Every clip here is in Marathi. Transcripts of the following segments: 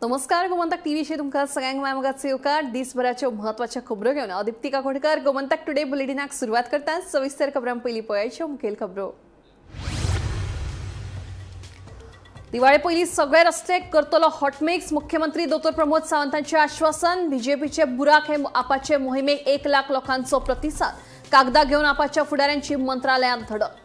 नमस्कार, गोमंतक टीव्हीशी तुमकां सगळ्यांक मायमोगाचो येवकार. दिसभराच्यो म्हत्वाच्यो खबरो घेवन हांव दीप्तिका कोडकर गोमंतक टुडे बुलेटिनाक सुरवात करता. सविस्तर खबरां पयलीं पळोवयाच्यो मुखेल खबरो. दिवाळे पयलीं सगळे रस्ते करतलो हॉटमिक्स. मुख्यमंत्री डॉ. प्रमोद सावंतांचें आश्वासन. बीजेपीचे बुराक हे आपाचे मोहिमेक 1 लाख लोकांचो प्रतिसाद. कागदां घेवन आपाच्या फुडाऱ्यांची मंत्रालयांत धडक.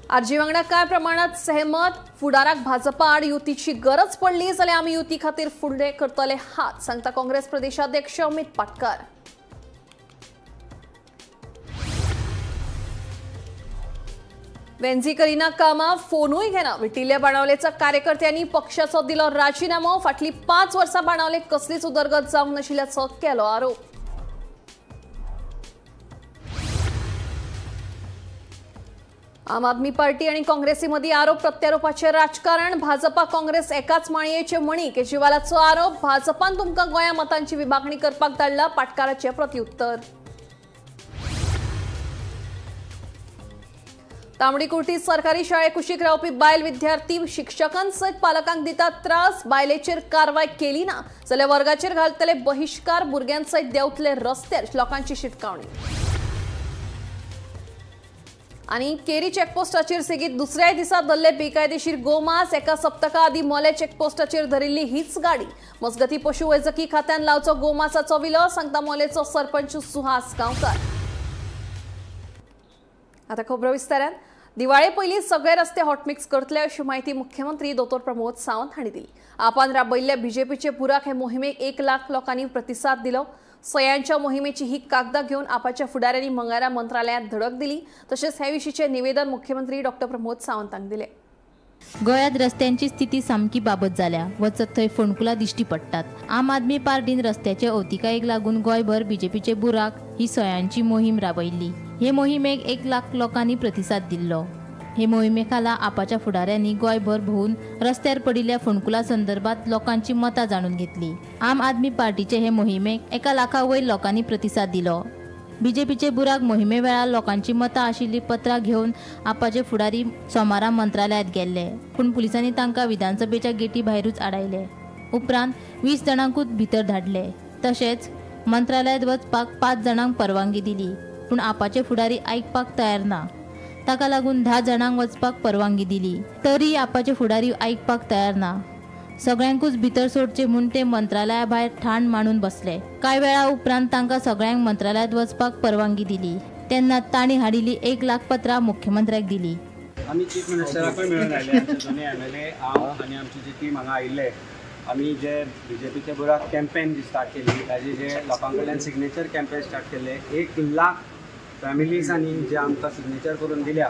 आरजी वांगडा काय प्रमाणात सहमत. फुडाराक भाजपा आड युतीची गरज पडली जाल्यार आमी युती खातीर फुडले करतले हात, सांगता काँग्रेस प्रदेशाध्यक्ष अमित पाटकर. वेंझी करिना कामा फोनूय घेना. विटिल्ले बाणावलेच्या कार्यकर्त्यांनी पक्षाचो दिलो राजीनामो. फाटली 5 वर्सां बाणावले कसलीच उदरगत जावंक नाशिल्ल्याचो केलो आरोप. आम आदमी पार्टी आणि काँग्रेसी मदीं आरोप प्रत्यारोपाचें राजकारण. भाजपा काँग्रेस एकाच माळयेचे मणी. केजरीवालाचो आरोप. भाजपान तुमकां गोंया मतांची विभागणी करपाक धाडला. पाटकाराचें प्रत्युत्तर. तांबडी कुर्टी सरकारी शाळे कुशीक रावपी बायल विद्यार्थी शिक्षकांसयत पालकांक दितात त्रास. बायलेचेर कारवाय केली ना जाल्यार वर्गाचेर घालतले बहिष्कार. भुरग्यांसयत देंवतले रस्त्यार. लोकांची शिटकावणी. आणि केरी चेकपोस्टाचेर सेगीत दुसऱ्याय दिसा धरले बेकायदेशीर गोमांस. एका सप्तका आदी मोले चेकपोस्टाचेर धरिल्ली हीच गाडी. मजगती पशुवैजकी खात्यान लावचो गोमांसाचो विलो, सांगता मोलेचो सरपंच सुहास गांवकार. आता खबरो विस्तारान. दिवाळे पयलीं सगळे रस्ते हॉटमिक्स करतले अशी माहिती मुख्यमंत्री डॉ. प्रमोद सावंत हांणी दिली. आपान राबयल्ल्या बीजेपीचे बुराक हे मोहिमेक 1 लाख लोकांनी प्रतिसाद दिलो. सयांच्या मोहिमेची ही कागदां घेवन आपाच्या फुडाऱ्यांनी मंगळारा मंत्रालयांत धडक दिली. तशेंच हे विशींचे निवेदन मुख्यमंत्री डॉ. प्रमोद सावंतांक दिले. गोंयांत रस्त्यांची स्थिती सामकी बाबत जाल्या. वचत थंय फोंडकुलां दिश्टी पडटात. आम आदमी पार्टीन रस्त्याचे अवतिकायेक लागून गोंयभर बीजेपीचे बुराक ही सयांची मोहीम राबयिल्ली. हे मोहिमेक 1 लाख लोकांनी प्रतिसाद दिल्लो. हे मोहिमे खाला आपाच्या फुडाऱ्यांनी गोंयभर भोवून रस्त्यार पडिल्ल्या फोंडकुलां संदर्भात लोकांची मतां जाणून घेतली. आम आदमी पार्टीचे हे मोहिमेक 1 लाखा वयर लोकांनी प्रतिसाद दिलो. बीजेपीचे बुराक मोहिमे वेळार लोकांची मतां आशिल्ली पत्रां घेवन आपाचे फुडारी सोमारा मंत्रालयांत गेल्ले, पूण पुलिसांनी तांकां विधानसभेच्या गेटी भायरूच आडायले. उपरांत 20 जाणांकूच भितर धाडले. तशेंच मंत्रालयांत वचपाक 5 जाणांक परवानगी दिली, पूण आपाचे फुडारी आयकपाक तयार ना. ताका लागून 10 जाणांक वचपाक परवानगी दिली, तरी आपाचे फुडारी आयकपाक तयार ना. सगळ्यांकूच भितर सोडचे म्हूण ते मंत्रालया भायर ठाण मांडून बसले. कांय वेळा उपरांत तांकां सगळ्यांक मंत्रालयांत वचपाक परवानगी दिली. तेन्ना तांणी हाडिल्ली 1 लाख पत्रां मुख्यमंत्र्याक दिली. आमी चीफ मिनिस्टराकूय मेळून आयले. आमचे दोनूय MLA हांव आनी आमची जी टीम हांगा आयिल्ले. आमी जे बीजेपीचे बुराक कॅम्पेन जी स्टार्ट केली, ताजे जे लोकां कडल्यान सिग्नेचर कॅम्पेन स्टार्ट केले. 1 लाख फॅमिलीजांनी जे आमकां सिग्नेचर करून दिल्या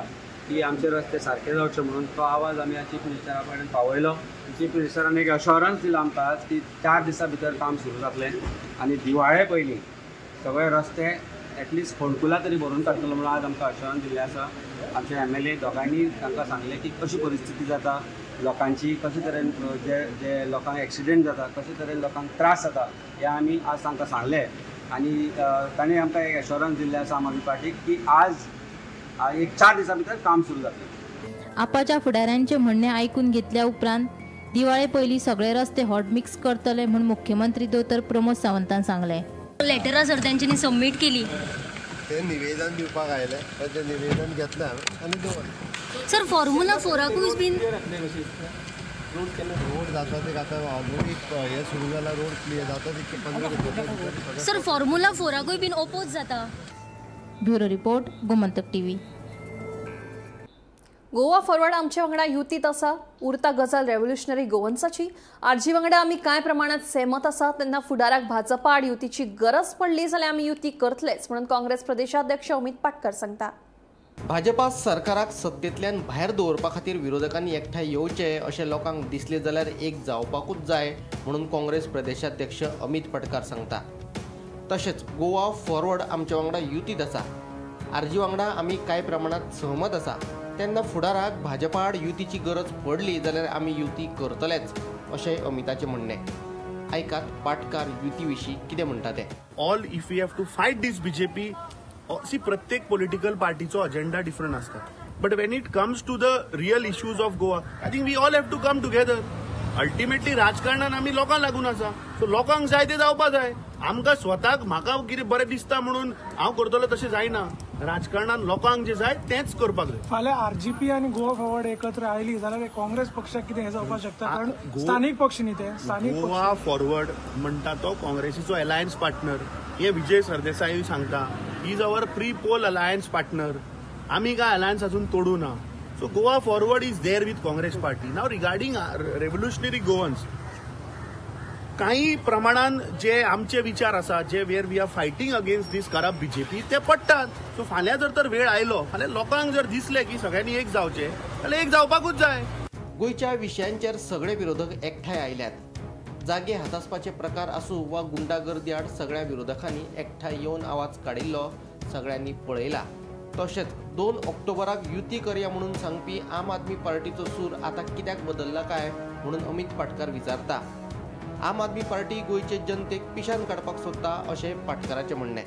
की आमचे रस्ते सारके जावचे म्हणून, तो आवाज आमी चीफ मिनिस्टरा कडेन पावयलो. चीफ मिनिस्टरान एक अश्योरन्स दिला आमकां की 4 दिसां भितर काम सुरू जातलें आनी दिवाळे पयलीं सगळे रस्ते एटलिस्ट फोंडकुलां तरी भरून काडटलो म्हणून आज आमकां अश्योरन्स दिल्लें आसा. आमचे MLA दोगांनी तांकां सांगलें की कशी परिस्थिती जाता लोकांची, कशे तरेन जे लोकांक एक्सिडेंट जाता, कशे तरेन लोकांक त्रास जाता, हें आमी आज तांकां सांगलें. आनी तांणी आमकां एक एश्योरन्स दिल्लें आसा आम आदमी पार्टीक की आज 4 दिसां भितर काम सुरू जातलें. आपाच्या फुडाऱ्यांचे म्हणणे आयकून घेतल्या उपरांत दिवाळे पयलीं सगळे रस्ते हॉटमिक्स करतले म्हूण मुख्यमंत्री डॉ. प्रमोद सावंतान सांगलें. लेटरां सर तेंच्यांनी सबमीट केली. ते निवेदन दिवपाक आयले, ते निवेदन घेतलें आनी दवरलें. सर फॉर्म्युला 4कूय बीन रोड जाता ते आतां ऑलरेडी हे सुरू जाला. रोड क्लियर जाता ते 15 दीस. सर फॉर्म्युला 4कूय बीन ओपोज जाता. Bureau report, Gomantak TV. Goa forward आमच्या वांगडा युतीत आसा. उरता गजाल रेव्होल्युशनरी गोवन्साची. आरजी वांगडा आमी कांय प्रमाणात सहमत आसा. तेन्ना फुडाराक भाजपा आड युतीची गरज पडली जाल्यार आमी युती करतलेच म्हणून काँग्रेस प्रदेशाध्यक्ष अमित पाटकर सांगता. भाजपा सरकाराक सत्तेंतल्यान भायर दवरपा खातीर विरोधकांनी एकठांय येवचे अशें लोकांक दिसलें जाल्यार एक जावपाकूच जाय म्हणून काँग्रेस प्रदेशाध्यक्ष अमित पाटकर सांगता. तशेंच गोवा फॉरवर्ड आमच्या वांगडा युतीत आसा. आरजी वांगडा आमी कांय प्रमाणात सहमत आसा. तेन्ना फुडाराक भाजपा आड युतीची गरज पडली जाल्यार आमी युती करतलेच अशें अमिताचें म्हणणें. आयकात पाटकार युती विशीं कितें म्हणटा ते. All if we have to fight this BJP सी प्रत्येक पॉलिटिकल पार्टीचो अजेंडा डिफरंट आसता. But when it comes to the real issues of Goa, I think we all have to come together. Ultimately, राजकारणान आमी लोकांक लागून आसा. सो लोकांक जाय ते जावपा जाय. आमकां स्वताक म्हाका कितें बरें दिसता म्हणून हांव करतलो तशें जायना. राजकारणान लोकांक जे जाय तेंच करपाक जाय. फाल्यां आरजीपी आनी गोवा फॉरवर्ड एकत्र आयली जाल्यार काँग्रेस पक्षाक कितें हें जावपाक शकता कारण स्थानीक पक्ष न्ही ते स्थानीक गोवा फॉरवर्ड म्हणटा तो काँग्रेसीचो अलायन्स पार्टनर. हे विजय सरदेसाई सांगता he is our pre poll alliance partner. आमी काय अलायन्स अजून तोडू ना. So Goa Forward is there with Congress party. नाव रिगार्डिंग रेव्होल्युशनरी गोवन्स काही प्रमाणात जे आमचे विचार आसा जे where we are fighting against this corrupt BJP ते पडटात. सो फाल्यां जर तर वेळ आयलो फाल्यां लोकांक जर दिसले की सगळ्यांनी एक जावचे जाल्यार एक जावपाकूच जाय. गोयच्या विशयांचेर सगळे विरोधक एकठांय आयल्यात. जागे हातासपाचे प्रकार आसूं वा गुंडागर्दी आड सगळ्या विरोधकांनी एकठांय येवन आवाज काडिल्लो सगळ्यांनी पळयला. तशेंच 2 ऑक्टोबराक युती करया म्हणून सांगपी आम आदमी पार्टीचो सूर आता कित्याक बदलला काय म्हणून अमित पाटकार विचारता. आम आदमी पार्टी गोयचे जनतेक पिशान काडपाक सोदता अशें पाटकाराचें म्हणणें.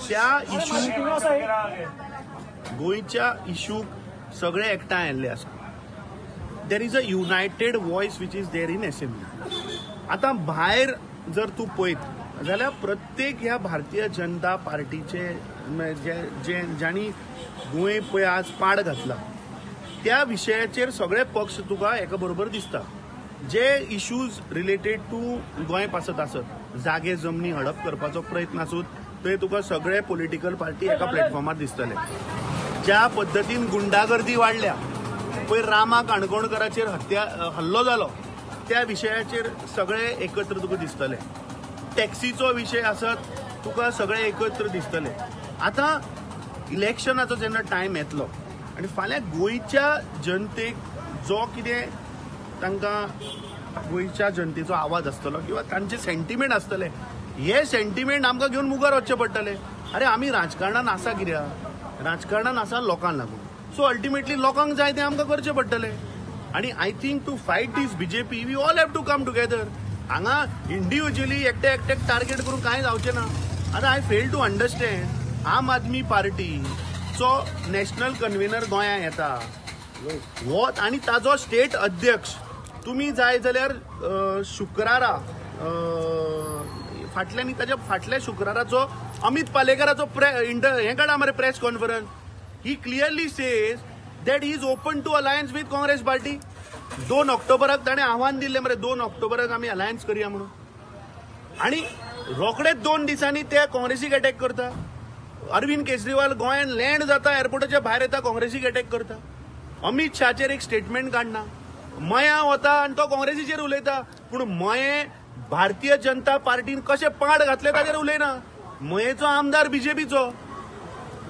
त्या इशूक गोयच्या इशूक सगळे एकठांय आयल्ले आसा. There is a United voice which is there in assembly. आता भायर जर तूं पळयत जाल्यार प्रत्येक ह्या भारतीय जनता पार्टीचे ज्यांनी गोंय पळय आज पाड घातला त्या विशयाचेर सगळे पक्ष तुका एका बरोबर दिसता. जे इश्यूज रिलेटेड टू गोंय पासत आसत जागे जमनी हडप करपाचो प्रयत्न आसूत थंय तुका सगळे पॉलिटिकल पार्टी एका प्लॅटफॉर्मार दिसतले. ज्या पद्दतीन गुंडागर्दी वाडल्या पळय रामा काणकोणकराचेर हल्लो जालो त्या विशयाचेर सगळे एकत्र तुका दिसतले. टॅक्सीचो विशय आसत तुका सगळे एकत्र दिसतले. आता इलेक्शनाचो जेन्ना टायम येतलो आनी फाल्यां गोंयच्या जनतेक जो कितें तांकां गोंयच्या जनतेचो आवाज आसतलो किंवा तांचे सेंटिमेंट आसतले हे सेंटिमेंट आमकां घेवन मुखार वचचें पडटलें. अरे आमी राजकारणान आसा कित्याक राजकारणान आसा लोकांक लागून. सो अल्टिमेटली लोकांक जाय तें आमकां करचें पडटलें. आणि I think to fight this BJP we all have to come together. हांगा इंडिव्हिज्युअली एकट्याक टार्गेट करून कांय जावचें ना. आतां आय फेल टू अंडरस्टँड आम आदमी पार्टीचो नॅशनल कन्व्हेनर गोंयांत येता हो आनी ताजो स्टेट अध्यक्ष तुमी जाय जाल्यार शुक्रारा फाटल्यान ताच्या फाटल्या शुक्राराचो अमित पालेकराचो हें काडा मरे press conference. He clearly says that he is open to alliance with Congress party. 2 ऑक्टोबराक ताणें आव्हान दिल्लें मरे 2 ऑक्टोबराक आमी अलायन्स करया म्हणून. आनी रोखडेच 2 दिसांनी ते काँग्रेसीक अटॅक करता. अरविंद केजरीवाल गोंयांत लँड जाता एअरपोर्टाच्या भायर येता काँग्रेसीक अटॅक करता. अमित शाहचेर एक स्टेटमेंट काडना. मया वता आनी तो काँग्रेसीचेर उलयता पूण मये भारतीय जनता पार्टीन कशें पाड घातले ताचेर उलयना. मयेचो आमदार बीजेपीचो.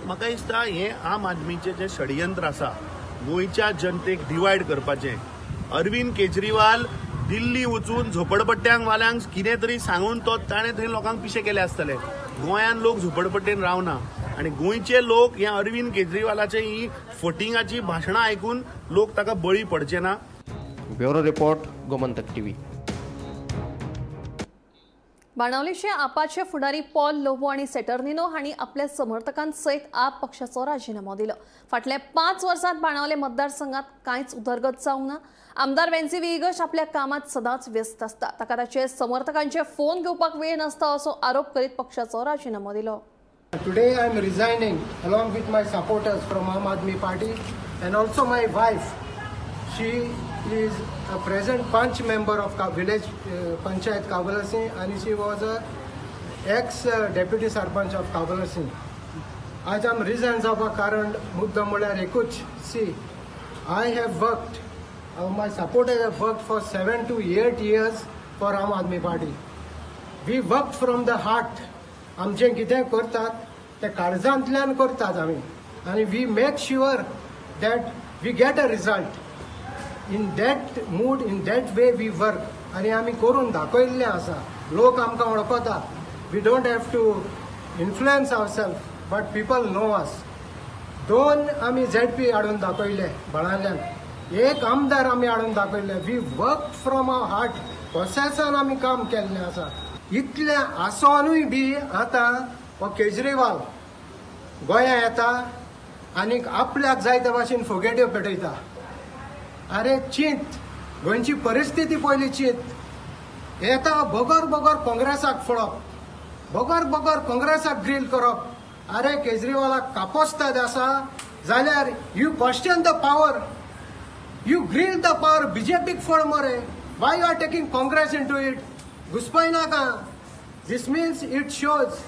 म्हाका दिसता हें आम आदमीचें जें षडयंत्र आसा गोंयच्या जनतेक डिवायड करपाचें. अरविंद केजरीवाल दिल्ली वचून झोपडपट्ट्यांक वाल्यांक कितें तरी सांगून तो ताणें थंय लोकांक पिशे केले आसतले. गोंयांत लोक झोपडपट्टेन रावना आनी गोंयचे लोक ह्या अरविंद केजरीवालाचे ही फोटिंगाची भाशणां आयकून लोक ताका बळी पडचे ना. Bureau report Gomantak TV. बाणावलेचे आपाचे फुडारी पॉल लोबो आणि सेटर्निनो हांणी आपल्या समर्थकांसयत आप पक्षाचो राजीनामो दिलो. फाटल्या 5 वर्सांत बाणावले मतदारसंघात कांयच उदरगत जावंक ना. आमदार वेन्सी विगश आपल्या कामात सदांच व्यस्त आसता. ताका ताचे समर्थकांचे फोन घेवपाक वेळ नासता असो आरोप करीत पक्षाचो राजीनामो दिलो. Today I am resigning along with my supporters from Aam Aadmi Party and also my wife. She is a present Panch member of village Panchayat Kabalasing and she was a ex-deputy Sarpanch of Kabalasing. आज आम रिजाइन जावपा कारण मुद्दम म्हळ्यार एकूच. See I have worked, my supporters have worked for 7 to 8 years for Aam Aadmi Party. We worked from the heart. आमचें कितें करतात ते काळजांतल्यान करतात आमी आनी we make sure that we get a result. In that mood in that way we work आनी आमी करून दाखयल्लें आसा. लोक आमकां वळखता. We don't have to influence our self but people know us. 2 आमी ZP हाडून दाखयले बाणावल्यान. 1 आमदार आमी हाडून दाखयले. We work from our heart. प्रोसेसान आमी काम केल्लें आसा. इतलें आसोनूय बी आतां हो केजरीवाल गोंया येता आनी आपल्याक जाय त्या भाशेन फोगेट्यो पेटयता. अरे चिंत, गोंयची परिस्थिती पयली चिंत. येता बगर बगर काँग्रेसाक फोडप, बगर बगर काँग्रेसाक ग्रील करप. अरे केजरीवालाक कापोस्ताद आसा जाल्यार you question the power, you grill the power. बीजेपीक फोड मरे. Why you are taking Congress into it? घुसपय नाका. दिस मीन्स इट शोज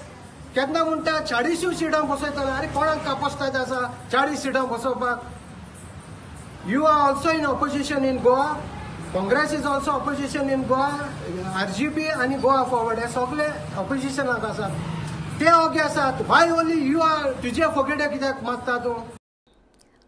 केन्ना म्हणटा 40 सिटां बसयतले. अरे कोणाक कापोस्ताद आसा 40 सिटां बसोवपाक? You are also in opposition in Goa. Congress is also opposition in Goa. RGP आनी गोवा फॉरवर्ड हे सगळे ऑपोजिशनाक आसात. ते ओके आसात. वाय ओन्ली यू आर तुजे फोगेटे कित्याक मागता तूं?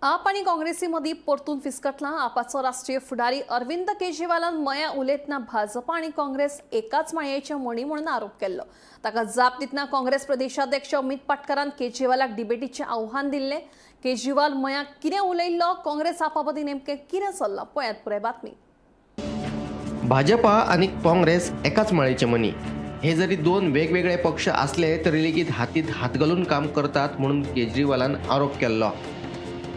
आप आणि काँग्रेसीमदी परतून फिसकटला. आपाचो राष्ट्रीय फुडारी अरविंद केजरीवालान मया उलयतना भाजप आणि काँग्रेस एकाच माळयेचे मणी म्हणून आरोप केल्लो. ताका जाप दितना काँग्रेस प्रदेशाध्यक्ष अमित पाटकरान केजरीवालाक डिबेटीचे आव्हान दिल्ले. केजरीवाल मयाक कितें उलयल्लो, काँग्रेस आपामदी नेमकें कितें चल्लां, पळयात पुराय बातमी. भाजपा आणि काँग्रेस एकाच माळेचे मणी. हे जरी दोन वेगवेगळे पक्ष असले तरी लेगीत हातीत हात घालून काम करतात म्हणून केजरीवालान आरोप केल्लो.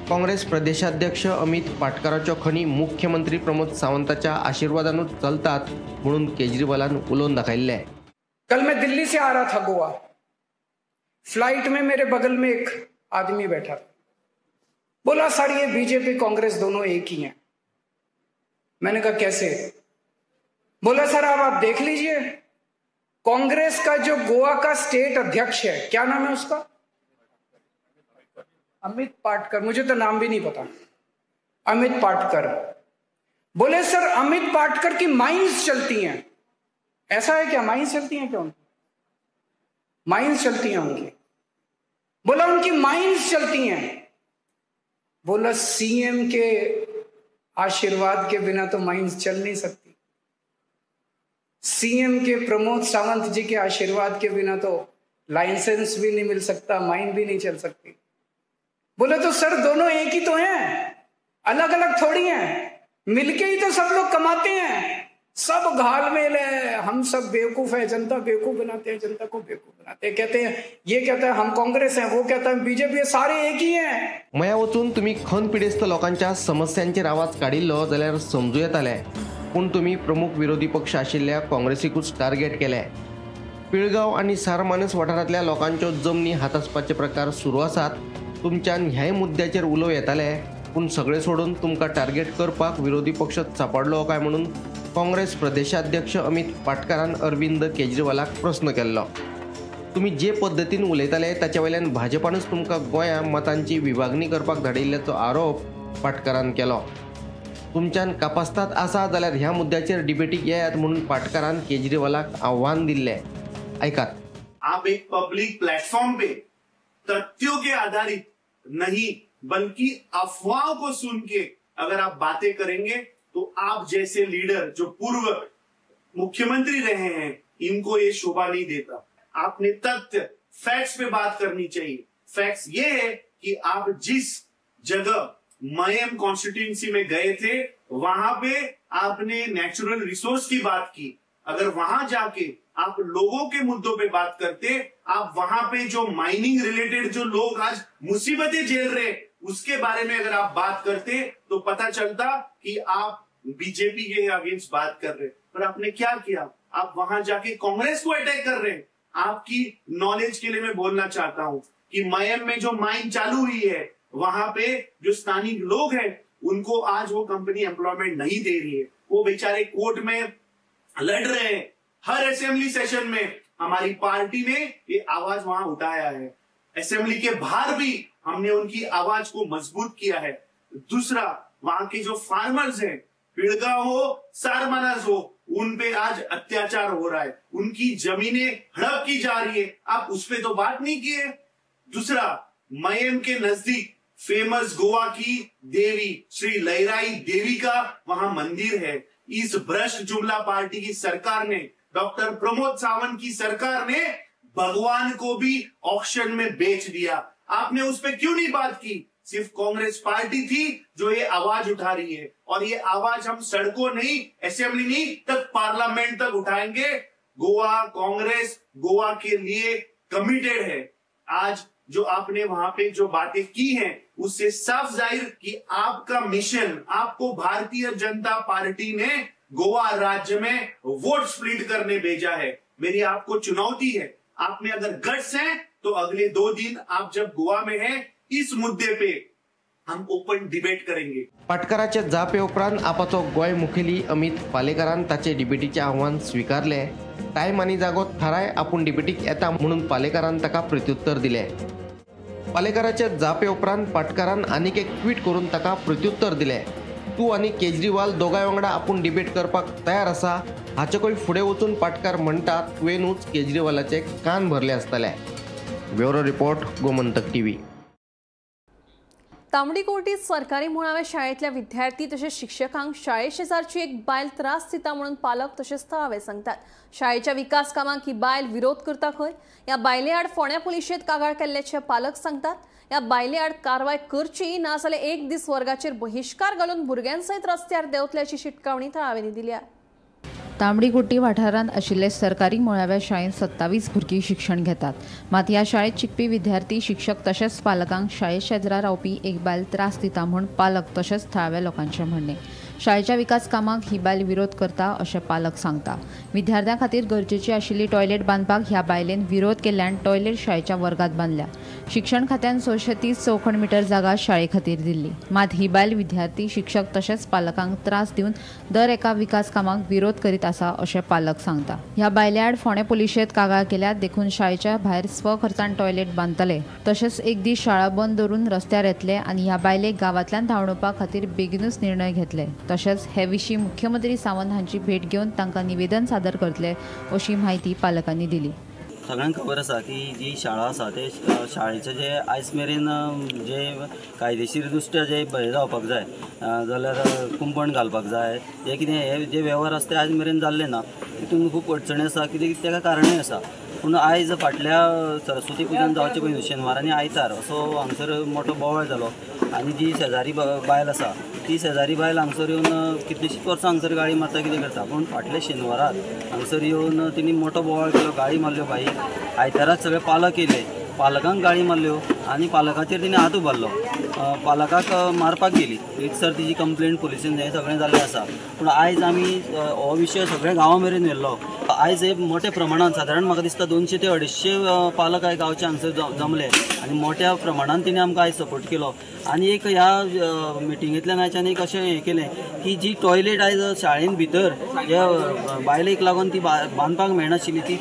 काँग्रेस प्रदेशाध्यक्ष अमित पाटकराच्यो खणी मुख्यमंत्री प्रमोद सावंताच्या आशीर्वादानूच चलतात म्हणून केजरीवालान उलोवन दाखयल्ले. कल मैं दिल्ली से आ रहा था गोवा. फ्लाइट में मेरे बगल में एक आदमी बैठा था. बोला सर ये बीजेपी कांग्रेस दोनों एक ही हैं. मैंने कहा कैसे? बोला सर आप देख लीजिए, कांग्रेस का जो गोवा का स्टेट अध्यक्ष है, क्या नाम है उसका? अमित पाटकर. मुझे तो नाम भी नहीं पता. अमित पाटकर. बोले सर अमित पाटकर की माइंस चलती हैं. ऐसा है क्या? माइंस चलती हैं क्या? माइंस चलती हैं उनकी. बोला उनकी माइंस चलती हैं. बोला सीएम के आशीर्वाद के बिना तो माइंस चल नहीं सकती. सीएम के प्रमोद सावंत जी के आशीर्वाद के बिना तो लाइसेंस भी नहीं मिल सकता, माइन भी नहीं चल सकती. बोले तो सर दोनों एक ही तो हैं, अलग अलग थोड़ी हैं. मिलके ही तो सब लोग कमाते हैं. सब घालमेल है. हम सब बेवकूफ है, जनता बेवकूफ बनाते हैं, जनता को बेवकूफ बनाते हैं. कहते हैं ये कहता है हम काँग्रेस हैं, वो कहता है बीजेपी, सारे एक ही हैं. मया वचून तुम्ही खण पिडेस्त लोकांच्या समस्यांचेर आवाज काडिल्लो जाल्यार समजू येतालें. पूण तुम्ही प्रमुख विरोधी पक्ष आशिल्ल्या काँग्रेसीकूच टार्गेट केले. पिळगांव आणि सारमानस वाठारांतल्या लोकांच्यो जमनी हातासपाचे प्रकार सुरू आसात. तुमच्यान ह्याय मुद्द्याचेर उलोव येताले, पूण सगळें सोडून तुमकां टार्गेट करपाक विरोधी पक्ष सांपडलो काय म्हणून काँग्रेस प्रदेशाध्यक्ष अमित पाटकरान अरविंद केजरीवालाक प्रश्न केल्लो. तुम्ही जे पद्दतीन उलयताले ताचे वयल्यान भाजपानूच तुमकां गोंयांत मतांची विभागणी करपाक धाडिल्ल्याचो आरोप पाटकरान केलो. तुमच्यान कापास्ताद आसा जाल्यार ह्या मुद्द्याचेर डिबेटीक येयात म्हणून पाटकरान केजरीवालाक आव्हान दिल्ले. ऐकात. आप एक पब्लिक प्लेटफॉर्म पे तथ्यों के आधारित नहीं बल्कि अफवाहों को सुन के अगर आप बातें करेंगे तो आप जैसे लीडर जो पूर्व मुख्यमंत्री रहे हैं इनको ये शोभा नहीं देता. आपने तथ्य फैक्ट्स पे बात करनी चाहिए. फैक्ट्स ये है कि आप जिस जगह मयम कॉन्स्टिट्यूंसी में गए थे वहां पे आपने नेचुरल रिसोर्स की बात की. अगर वहां जाके आप लोगों के मुद्दों पे बात करते, आप वहां पे जो माइनिंग रिलेटेड जो लोग आज मुसीबतें झेल रहे उसके बारे में अगर आप बात करते तो पता चलता कि आप बीजेपी के अगेंस्ट बात कर रहे. पर आपने क्या किया? आप वहां जाके कांग्रेस को अटैक कर रहे हैं. आपकी नॉलेज के लिए मैं बोलना चाहता हूं कि मयम में जो माइन चालू हुई है वहां पे जो स्थानीय लोग हैं उनको आज वो कंपनी एम्प्लॉयमेंट नहीं दे रही है. वो बेचारे कोर्ट में लड़ रहे हैं. हर असेंबली सेशन में हमारी पार्टी ने ये आवाज वहां उठाया है. असेंबली के बाहर भी हमने उनकी आवाज को मजबूत किया है. दूसरा, वहां के जो फार्मर्स हैं, पिड़गांव हो, सारमानस हो, उन पे आज अत्याचार हो रहा है. उनकी जमीनें हड़प की जा रही है. आप उस पे तो बात नहीं की है. दूसरा, मयम के नजदीक फेमस गोवा की देवी श्री लहराई देवी का वहां मंदिर है. इस भ्रष्ट जुमला पार्टी की सरकार ने, डॉक्टर प्रमोद सावंत की सरकार ने भगवान को भी ऑक्शन में बेच दिया. आपने उस पर क्यों नहीं बात की? सिर्फ कांग्रेस पार्टी थी जो ये आवाज उठा रही है और ये आवाज हम सड़कों नहीं, असेंबली नहीं तक पार्लियामेंट तक उठाएंगे. गोवा कांग्रेस गोवा के लिए कमिटेड है. आज जो आपने वहां पे जो बातें की हैं उससे साफ जाहिर कि आपका मिशन, आपको भारतीय जनता पार्टी ने गोवा राज्य में वोट स्प्लिट करने भेजा है। मेरी आपको चुनौती है, आप में अगर गट्स हैं तो अगले 2 दिन आप जब गोवा में हैं इस मुद्दे पे हम ओपन डिबेट करेंगे। पाटकाराच्या जापे उपरांत आपाचो गोय मुखेली अमित पालेकरान ताचे डिबेटीचे आव्हान स्वीकारले। टायम आनी जागो थाराय आपूण डिबेटीक येता म्हणून पालेकरान ताका प्रत्युत्तर दिले। पालेकराच्या जापे उपरांत पाटकारान आनीक एक ट्वीट करून ताका प्रत्युत्तर दिले। तूं आनी केजरीवाल दोगांय वांगडा आपूण डिबेट करपाक तयार आसा हाचेकूय फुडें वचून पाटकार म्हणटात तुवेंनूच केजरीवालाचे कान भरले आसतले। Bureau report, Gomantak TV. तांबडी कोर्टीत सरकारी मुळाव्या शाळेतल्या विद्यार्थी तसेच शिक्षकांक शाळेशेजारची एक बायल त्रास दिता म्हणून पालक तसेच थळावे सांगतात। शाळेच्या विकास कामांक ही बायल विरोध करता खंय? या बायले आड फोंड्या पुलिशेंत कागाळ केल्ल्याचे पालक सांगतात। या बायले आड कारवाय करची ना जाल्यार 1 दीस वर्गाचेर बहिष्कार घालून भुरग्यांसयत रस्त्यार देंवतल्याची शिटकावणी थळाव्यांनी दिल्या। तांबडी कोटी वाठारांत आशिल्ले सरकारी मुळाव्या शाळेंत 27 भुरगीं शिक्षण घेतात। मात ह्या शाळेत शिकपी विद्यार्थी, शिक्षक तसेच पालकांक शाळे शेजरा रावपी एक बायल त्रास दिता म्हूण पालक तसेच थळाव्या लोकांचे म्हणणे। शाळेच्या विकास कामाक ही बायल विरोध करता अशें पालक सांगता। विद्यार्थ्यां खातीर गरजेची आशिल्ली टॉयलेट बांदपाक ह्या बायलेन विरोध केल्ल्यान टॉयलेट शाळेच्या वर्गात बांदल्या। शिक्षण खात्यान 630 चौखण मीटर जागा शाळे खातीर दिल्ली। मात ही बायल विद्यार्थी, शिक्षक तसेच पालकांक त्रास दिवन दर एका विकास कामाक विरोध करीत आसा अशें पालक सांगता। ह्या बायले आड फोंड्या पुलिशेंत कागाळ केल्यात देखून शाळेच्या भायर स्वखर्चान टॉयलेट बांदतले तशेंच एक दीस शाळा बंद दवरून रस्त्यार येतले आनी ह्या बायलेक गांवांतल्यान धांवडोवपा खातीर बेगीनूच निर्णय घेतले। तशेंच हे विशीं मुख्यमंत्री सावंत हांची भेट घेवन तांकां निवेदन सादर करतले अशी माहिती पालकांनी दिली। सगळ्यांक खबर आसा की जी शाळा आसा ते शाळेचे जे आयज मेरेन जे कायदेशीर दृश्ट्या जे हे जावपाक जाय जाल्यार कुंपण घालपाक जाय हे कितें हे जे वेव्हार आसा ते आयज मेरेन जाल्ले ना। तितून खूब अडचणी आसा, कित्याक ताका कारणूय आसा। पूण आयज फाटल्या सरस्वती पुजन जावचे पयलीं शेनवार आनी आयतार असो हांगसर मोठो बोवाळ जालो आनी जी शेजारी बायल आसा ती शेजारी बायल हांगसर येवन कितलीशींच वर्सां हांगसर गाळी मारता कितें करता, पूण फाटल्या शेनवाराक हांगसर येवन तिणी मोठो बोवाळ केलो, गाळी मारल्यो बाईक। आयताराक सगळे पालक येयले, पालकांक गाळी मारल्यो आनी पालकाचेर तिणें हात उबारलो। पालकाक मारपाक गेली। एक सर तिची कंप्लेंट पुलिसेन हें सगळें जाल्लें आसा। पूण आयज आमी हो विशय सगळ्या गांवां मेरेन व्हेल्लो। आयज हे मोठ्या प्रमाणात सादारण म्हाका दिसता 200 ते 250 पालक आयज गांवचे हांगसर जमले आनी मोठ्या प्रमाणात तिणें आमकां आयज सपोर्ट केलो। आनी एक ह्या मिटिंगेंतल्यान आयच्यान एक अशें हें केलें की जी टॉयलेट आयज शाळेन भितर जे बायलेक लागून ती बांदपाक मेळनाशिल्ली ती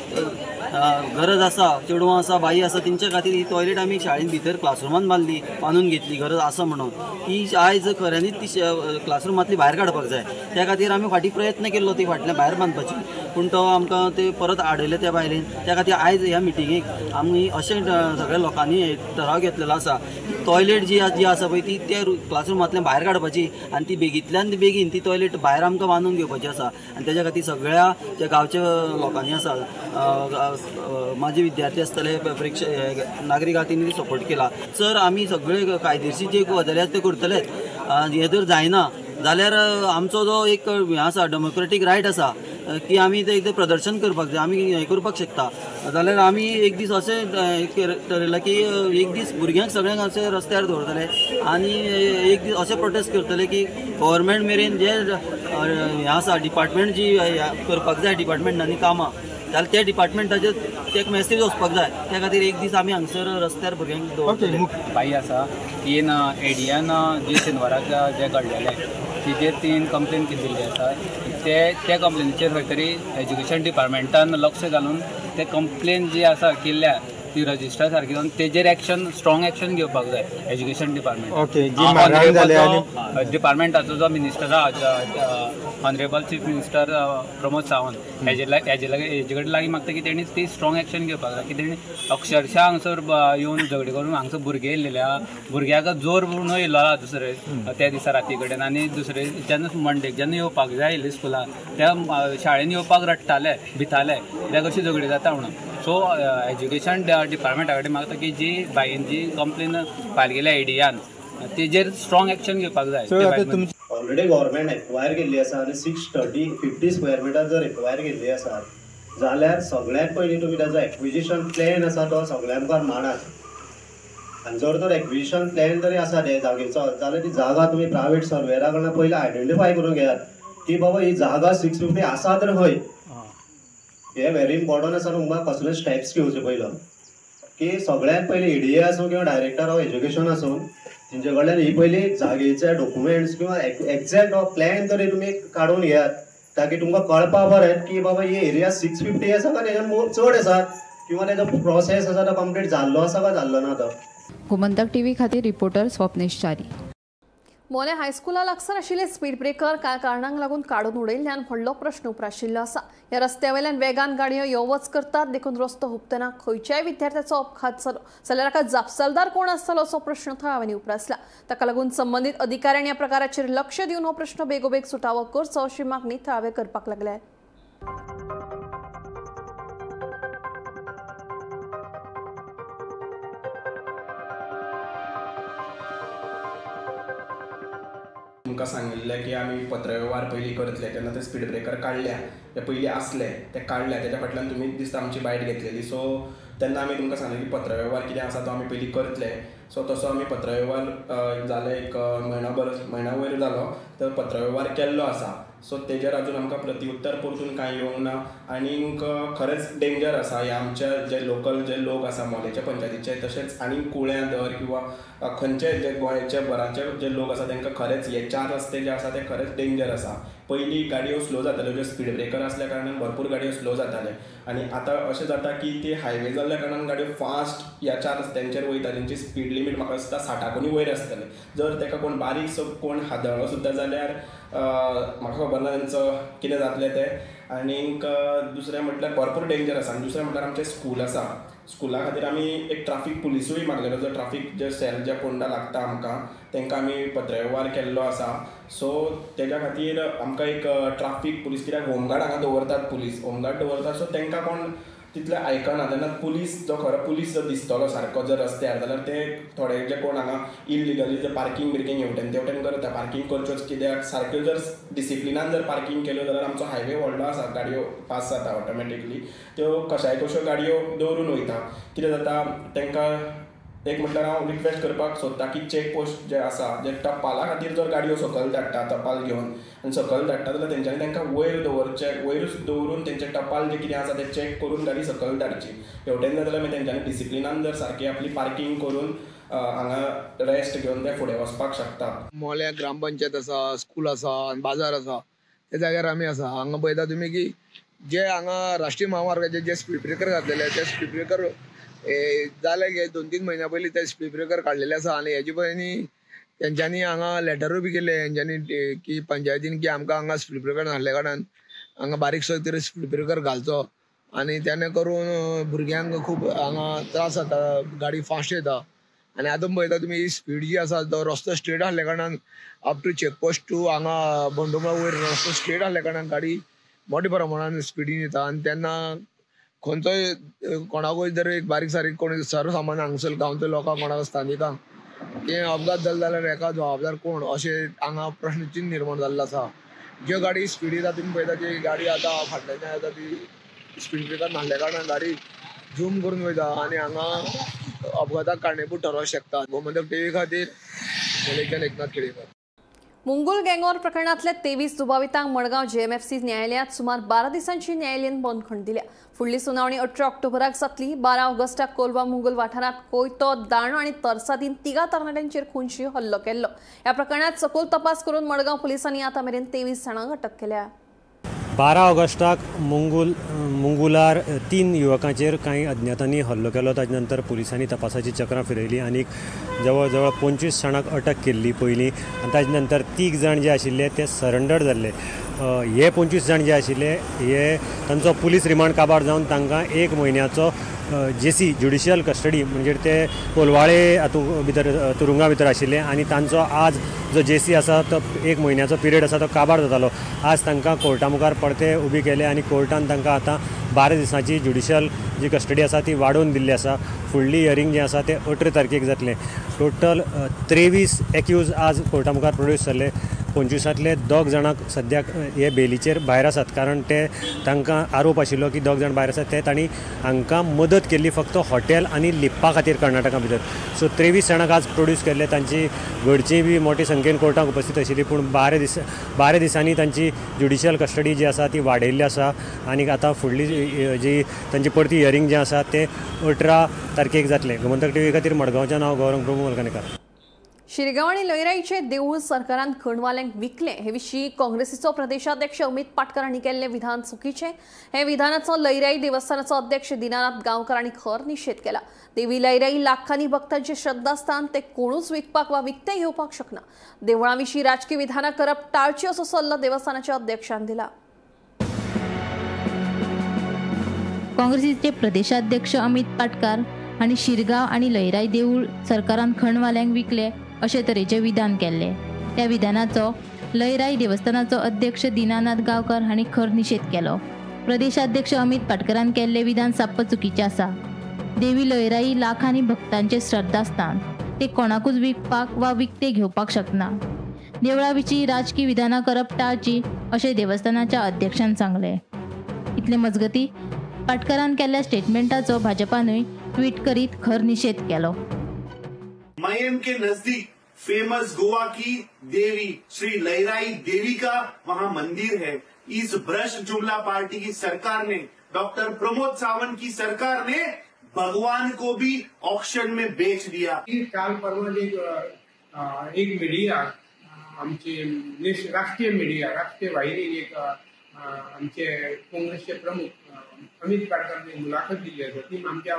गरज आसा, चेडवां आसा, बाई आसा, तेंच्या खातीर ही टॉयलेट आमी शाळेन भितर क्लासरुमान बांदून घेतली गरज आसा म्हणून। ही आयज खऱ्यांनीच ती क्लासरुमांतली भायर काडपाक जाय, त्या खातीर आमी फाटीं प्रयत्न केल्लो ती फाटल्या भायर बांदपाची, पूण तो आमकां ते परत आडयले त्या बायलेन। त्या खातीर आयज ह्या मिटिंगेक आमी अशें सगळ्या लोकांनी ठराव घेतलेलो आसा की टॉयलेट जी आसा पळय ती त्या क्लासरुमांतल्यान भायर काडपाची आनी ती बेगींतल्यान बेगीन ती टॉयलेट भायर आमकां बांदून घेवपाची आसा। आनी तेच्या खातीर सगळ्या ज्या गांवच्या लोकांनी आसा, माझे विद्यार्थी आसतले, नागरिकांनी तिणी सपोर्ट केला। सर आमी सगळे कायदेशीर जे गजाली आसा ते करतलेच। हे जर जायना जाल्यार आमचो जो एक हें आसा डेमोक्रेटीक रायट आसा की आमी तें प्रदर्शन करपाक जाय, आमी हें करपाक शकता। जाल्यार आमी एक दीस अशें ठरयलां की एक दीस भुरग्यांक सगळ्यांक अशें रस्त्यार दवरतले आनी एक दीस अशें प्रोटेस्ट करतले की गव्हर्मेंट मेरेन जे हें आसा डिपार्टमेंट जी करपाक जाय डिपार्टमेंटांनी कामां जाल्यार त्या डिपार्टमेंटाचेर एक मेसेज वचपाक जाय। त्या खातीर एक दीस आमी हांगसर रस्त्यार भुरग्यांक दवरतले। बाई आसा तीन एडियान जे शेनवाराक जे घडलेले तिजेर तीन कंप्लेन दिल्ली आसा। त्या कंप्लेनीचेर खंय तरी एज्युकेशन डिपार्टमेंटान लक्ष घालून ते कंप्लेन जी आसा केल्ल्या ती रजिस्टर सारकी जावन तेजेर एक्शन स्ट्रॉंग एक्शन घेवपाक जाय एज्युकेशन डिपार्टमेंट। डिपार्टमेंटाचो जो minister honourable chief minister Pramod Sawant हेजे कडेन लागीं मागता की तेणी ती स्ट्रॉंग एक्शन घेवपाक जाय, की तेणी अक्षरशः हांगसर येवन झगडी करून हांगसर भुरगे येयलेले आहा, भुरग्याक जोर म्हणून येयलो आहा दुसरे त्या दिसा राती कडेन। आनी दुसरे जेन्ना मंडेक जेन्ना येवपाक जाय आयिल्ले स्कुलाक त्या शाळेन येवपाक रडटाले, भिताले, कित्याक अशी झगडी जाता म्हणून। सो एज्युकेशन डिपार्टमेंटा कडेन मागता की जी बायेन जी कंप्लेन फायल केल्या एडियान तेजेर स्ट्रॉंग एक्शन घेवपाक जाय। ऑलरेडी गव्हर्मेंट एक्वायर केल्ली आसा आनी 650 स्क्वेअर मिटर जर एक्वायर केल्ली आसा जाल्यार सगळ्यात पयलीं तुमी ताजो एक्विजिशन प्लॅन आसा तो सगळ्यां मुखार मांडात। आनी जर तर एक्विजिशन प्लॅन जरी आसा ते जागेचो जाल्यार ती जागा तुमी प्रायवेट सर्वेरा कडल्यान पयलीं आयडेंटिफाय करून घेयात की बाबा ही जागा 650 आसा तर खंय. हे व्हेरी इम्पॉर्टंट आसा तुमकां कसले स्टेप्स घेवचे पयलो की सगळ्यात पयलीं EDA आसूं किंवा डायरेक्टर ऑफ एज्युकेशन आसूं तेंचे कडल्यान ही पयलीं जागेचे डॉक्युमेंट्स किंवा एक्झॅक्ट प्लॅन तरी तुमी काडून घेयात ताकी तुमकां कळपा बरें की बाबा ही एरिया 650 आसा काय तेच्यान चड आसा किंवा तेजो प्रोसेस आसा तो कंप्लीट जाल्लो आसा काय जाल्लो ना तो. गोमंतक टीव्ही खातीर रिपोर्टर स्वप्नेश च्यारी. मोले हायस्कुला लागसार आशिल्ले स्पीड ब्रेकर कांय कारणांक लागून काडून उडयल्ल्यान व्हडलो प्रश्न उप्राशिल्लो आसा. ह्या रस्त्या वयल्यान वेगान गाडयो यो वच करतात देखून रस्तो हुबतना खंयच्याय विद्यार्थ्याचो अपघात जालो जाल्यार ताका जापसालदार कोण आसतलो असो प्रश्न थळाव्यांनी उप्रासला. ताका लागून संबंदीत अधिकाऱ्यांनी ह्या प्रकाराचेर लक्ष दिवन हो प्रश्न बेगोबेग सुटावो करचो अशी मागणी थळावे करपाक लागल्यात. तुमकां सांगिल्लें की आमी पत्रव्यवहार पयलीं करतले तेन्ना ते स्पीड ब्रेकर काडल्या ते पयलीं आसले ते काडल्या तेच्या फाटल्यान तुमी दिसता आमची बायट घेतलेली. सो तेन्ना आमी तुमकां सांगलें की पत्रव्यवहार कितें आसा तो आमी पयलीं करतले. सो तसो आमी पत्रव्यवहार जाले एक म्हयना वयर जालो तर पत्रव्यवहार केल्लो आसा. सो तेजेर अजून आमकां प्रत्युत्तर परतून कांय येवंक ना आनीक खरेंच डेंजर आसा ह्या आमच्या जे लोकल जे लोक आसा मोलेच्या पंचायतीचे तशेंच आनीक कुळ्या दर किंवा खंयचे जे गोंयचे भराचे जे लोक आसा तांकां खरेंच हे 4 रस्ते जे आसा ते खरेंच डेंजर आसा. पयलीं गाडयो स्लो जाताल्यो ज्यो स्पीड ब्रेकर आसल्या कारणान भरपूर गाडयो स्लो जाताले आनी आतां अशें जाता की ती हायवे जाल्ल्या कारणान गाडयो फास्ट ह्या 4 रस्त्यांचेर वयता तेंची स्पीड लिमीट म्हाका दिसता 60 वयर आसतली. जर ताका कोण बारीकसो कोण हादळ्ळो सुद्दां जाल्यार म्हाका खबर ना तेंचो कितें जातलें तें. आनीक दुसरें म्हटल्यार भरपूर डेंजर आसा. आनी दुसरें म्हटल्यार आमचें स्कूल आसा. स्कुला खातीर आमी एक ट्राफीक पुलिसूय मागलेलो जो ट्राफीक जे सेल जे पोंडा लागता आमकां तांकां आमी पत्रव्यवहार केल्लो आसा. सो तेज्या खातीर आमकां एक ट्राफीक पुलीस कित्याक होमगार्ड हांगा दवरतात पुलीस होमगार्ड दवरतात सो तांकां कोण तितलें आयकना तेन्ना पुलीस जो खरो पुलीस जो दिसतलो सारको जर रस्त्यार जाल्यार ते थोडे जे कोण हांगा इल्लिगली जे पार्किंग बिर्किंग हेवटेन तेवटेन करता पार्किंग करच्योच कित्याक सारक्यो जर डिसिप्लिनान जर पार्किंग केल्यो जाल्यार आमचो हायवे व्हडलो आसा गाडयो पास जाता ऑटोमॅटिकली त्यो कश्यो गाडयो दवरून वयता. कितें जाता तांकां एक म्हटल्यार हांव रिक्वेस्ट करपाक सोदता की चॅक पोस्ट जे आसा जे टपाला खातीर जर गाडयो सकयल धाडटा टपाल घेवन आनी सकयल धाडटा जाल्यार तेंच्यांनी तांकां वयर दवरचें वयरूच दवरून तेंचे टपाल जे कितें आसा तें चॅक करून गाडी सकयल धाडची. हेवटेन जाल्यार मागीर तेंच्यांनी डिसिप्लिनान जर सारकी आपली पार्किंग करून हांगा रेस्ट घेवन ते फुडें वचपाक शकता. मोल्या ग्रामपंचायत आसा स्कूल आसा बाजार आसा त्या जाग्यार आमी आसा. हांगा पळयता तुमी की जे हांगा राष्ट्रीय महामार्गाचे जे स्पीड ब्रेकर घातलेले ते स्पीड ब्रेकर जाले 2-3 म्हयन्या पयलीं ते स्पीड ब्रेकर काडलेले आसा आनी हेजे पयलीं तेंच्यांनी हांगा लेटरूय बी केले हेंच्यांनी की पंचायतीन की आमकां हांगा स्पीड ब्रेकर नासल्या कारणान हांगा बारीकसो तरी स्पीड ब्रेकर घालचो आनी तेणे करून भुरग्यांक खूब हांगा त्रास जाता गाडी फास्ट येता. आनी आतां पळयता तुमी स्पीड जी आसा तो रस्तो स्ट्रेट आसल्या कारणान अप टू चॅकपोस्ट टू हांगा बंडोमळा वयर रस्तो स्ट्रेट आसल्या कारणान गाडी मोठ्या प्रमाणान स्पिडीन येता आनी तेन्ना खंयचोय कोणाकूय जर एक बारीक सारीक कोण सर्वसामान्य हांगसर गांवच्या लोकांक कोणाक स्थानिकांक की अपघात जालो जाल्यार हेका जबाबदार कोण अशें हांगा प्रश्नचिन्ह निर्माण जाल्लो आसा. ज्यो गाडी स्पीड येता तुमी पळयता की गाडी आतां फाटल्याच्यान येता ती स्पीड ब्रेकर नासल्या कारणान गाडी झूम करून वयता आनी हांगा अपघाताक कारणीभूत ठरोवंक शकता. गोमंतक टीव्ही खातीर मोलेच्यान एकनाथ केळेकर. मुंगूल गँगवॉर प्रकरणातल्या 23 दुबावितांक मडगांव JMFC न्यायालयात सुमार 12 दिसांची न्यायालयीन बंदखण दिल्या. फुडली सुनावणी 18 ऑक्टोबराक जातली. 12 ऑगस्टाक कोलवा मुंगूल वाठारात कोयतो दाणो आनी तरसादीन 3 तरणाट्यांचेर खुनशी हल्लो केल्लो. ह्या प्रकरणात सखोल तपास करून मडगांव पुलिसांनी आतां मेरेन 23 जाणांक अटक केल्या. 12 ऑगस्टाक मुंगुलार 3 युवकांचेर कांय अज्ञातांनी हल्लो केलो. ताजे नंतर पुलिसांनी तपासाची चक्रां फिरयली आनी जवळ जवळ 25 जाणांक अटक केल्ली पयलीं आनी ताजे नंतर 3 जाण जे आशिल्ले ते सरेंडर जाल्ले. हे 25 जाण जे आशिल्ले हे तांचो पुलीस रिमांड काबार जावन तांकां 1 म्हयन्याचो JC ज्युडिशियल कस्टडी म्हणजे ते कोलवाळे हातूंत भितर तुरुंगा भितर आशिल्ले आनी तांचो आज जो JC आसा तो 1 म्हयन्याचो पिरियड आसा तो काबार जातालो. आज तांकां कोर्टा मुखार परते उबी केले आनी कोर्टान तांकां आतां 12 दिसांची ज्युडिशियल जी कस्टडी आसा ती वाडोवन दिल्ली आसा. फुडली हियरींग जें आसा तें 18 तारखेक जातलें. टोटल 23 एक्यूज आज कोर्टा मुखार प्रोड्यूस जाल्ले. 25तले 2 जाणांक सद्याक हे बेलीचेर भायर आसात, कारण ते तांकां आरोप आशिल्लो की 2 जाण भायर आसात ते तांणी हांकां मदत केल्ली फक्त हॉटेल आनी लिप्पा खातीर कर्नाटका भितर. सो 23 जाणांक आज प्रोड्यूस केल्ले. तांची घरचीं बी मोठे संख्येन कोर्टाक उपस्थित आशिल्ली, पूण 12 दिसांनी तांची ज्युडिशियल कस्टडी जी आसा ती वाडयल्ली आसा. आनी आतां फुडली जी तांची परती हियरींग जें आसा तें 18 तारखेक जातलें. गोमंतक टीव्ही खातीर मडगांवच्यान हांव गौरंग प्रभू मलकानेकार. शिरगांव आनी लयराईचे देवूळ सरकारान खणवाल्यांक विकले हे विशीं काँग्रेसीचो प्रदेशाध्यक्ष अमित पाटकर हांणी केल्लें विधान चुकीचें. हे विधानाचो लयराई देवस्थानाचो अध्यक्ष दिनानाथ गांवकर हांणी खर निशेध केला. देवी लयराई लाखांनी भक्तांचें श्रद्धास्थान ते कोणूच विकपाक वा विकतें घेवपाक शकना. देवळां विशीं राजकीय विधानां करप टाळची असो सल्लो देवस्थानाच्या अध्यक्षान दिला. काँग्रेसीचे प्रदेशाध्यक्ष अमित पाटकर हांणी शिरगांव आनी लयराई देवूळ सरकारान खणवाल्यांक विकले अशे तरेचे विधान केल्ले. त्या विधानाचो लयराई देवस्थानाचो अध्यक्ष दिनानाथ गांवकर हांणी खर निशेध केलो. प्रदेशाध्यक्ष अमित पाटकरान केल्ले विधान साप्प चुकीचें आसा. देवी लयराई लाखांनी भक्तांचें श्रद्धास्थान ते कोणाकूच विकपाक वा विकतें घेवपाक शकना. देवळा विशीं राजकीय विधानां करप टाळची अशें देवस्थानाच्या अध्यक्षान सांगलें. इतले मजगतीं पाटकरान केल्ल्या स्टेटमेंटाचो भाजपानूय ट्वीट करीत खर निषेध केलो. मयम के नजदीक फेमस गोवा की देवी श्री लयराई देवी का वहां मंदिर है. इस भ्रष्ट जुमला पार्टी की सरकार ने, डॉक्टर प्रमोद सावंत की सरकार ने भगवान को भी ऑक्शन में बेच दिया. काल परवा एक मीडिया आमचे राष्ट्रीय मीडिया राष्ट्रीय वाहिनी एक आमचे काँग्रेसचे प्रमुख अमित पाटकरांनी मुलाखत दिली आसा. ती आमच्या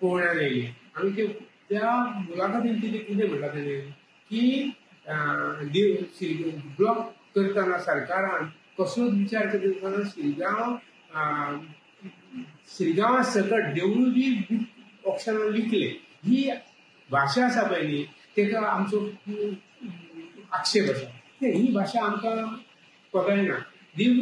पळोवण्यान येयली आनी त्या मुलाखतीन कितें म्हणला ताणें की ब्लॉक करतना सरकारान कसलोच विचार करतना श्रीगांवा सकट देवूळ बी ऑक्शनान विकले. ही भाशा आसा पळय न्ही तेका आमचो आक्षेप आसा. ही भाशा आमकां पगळना. देवी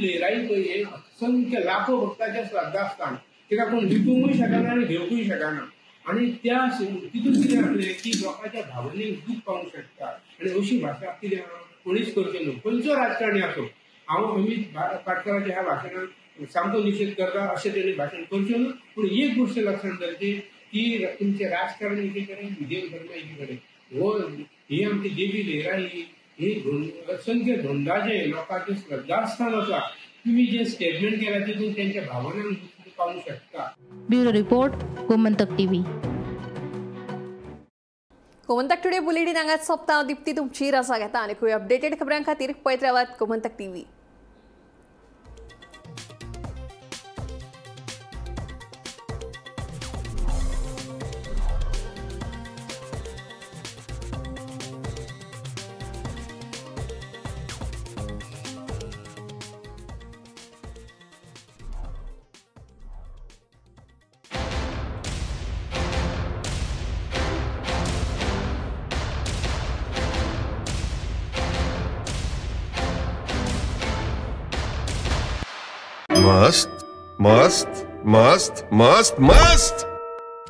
लयराई पळय हे असंख्य लाखो भक्तांचें श्रद्धास्थान. तेका कोण विकूंकूय शकना आनी घेवकूय शकना. आनी त्या तितून कितें जातलें की लोकांच्या भावनेक दूख पावूंक शकता. आनी अशी भाशा कितें कोणीच करचें न्हू. खंयचो राजकारणी आसूं. हांव अमित पाटकराच्या ह्या भाशणाक सामको निशेध करता. अशें तेणी भाशण करचें न्हू. पूण एक गोश्ट लक्षांत दवरची की तुमचे राजकारण एके कडेन देव धर्म एके कडेन. ही आमची देवी लयराई ही असंख्य धोंडाचे लोकांचे श्रद्धास्थान आसा. तुम्ही जे स्टेटमेंट केला तितून त्यांच्या भावनांक पावू शकता. Bureau report Gomantak TV. Gomantak today bulletin हांगाच सोंपता. दिप्ती तुमची रजा घेता आनी खंय अपडेटेड खबरां खातीर पळयत रावात गोमंतक टीव्ही. मस्त मस्त मस्त मस्त मस्त.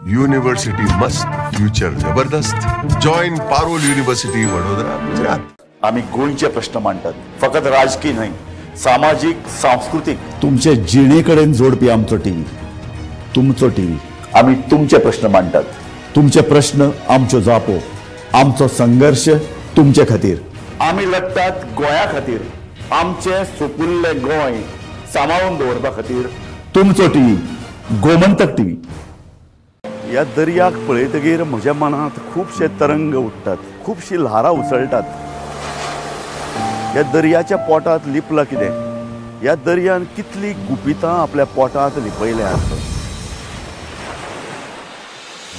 युनिव्हर्सिटी मस्त, फ्युचर जबरदस्त. Join Parul university Vadodara, Gujarat. आम्ही गोंयचे प्रश्न मांडटात, फकत राजकीय न्हय, सामाजिक सांस्कृतिक. तुमचे जिणेकडेन जोडपी आमचो टीव्ही, तुमचो टीव्ही. आम्ही तुमचे प्रश्न मांडटात. तुमचे प्रश्न आमच्यो जापो, आमचो संघर्ष तुमचे खातीर. आम्ही लढटात गोंया खातीर. आमचे सोपुल्ले गोंय सांबाळून दवरपा खातीर. तुमचो टीव्ही, गोमंतक टीव्ही. ह्या दर्याक पळयतकीर म्हज्या मनांत खुबशे तरंग उठटात, खुबशीं ल्हारां उसळटात. ह्या दर्याच्या पोटांत लिपलां कितें? ह्या दर्यान कितलीं गुपितां आपल्या पोटांत लिपयल्यात.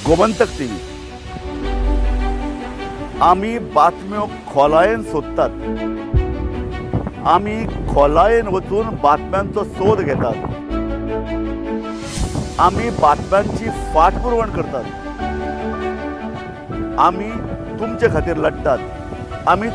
गोमंतक टीव्ही. आमी बातम्यो खोलायेन सोदतात. आमी खोलायेन वचून बातम्यांचो सोद घेतात. आमी बातम्यांची फाटपुरवण करतात. आमी तुमचे खातीर लढटात. आमी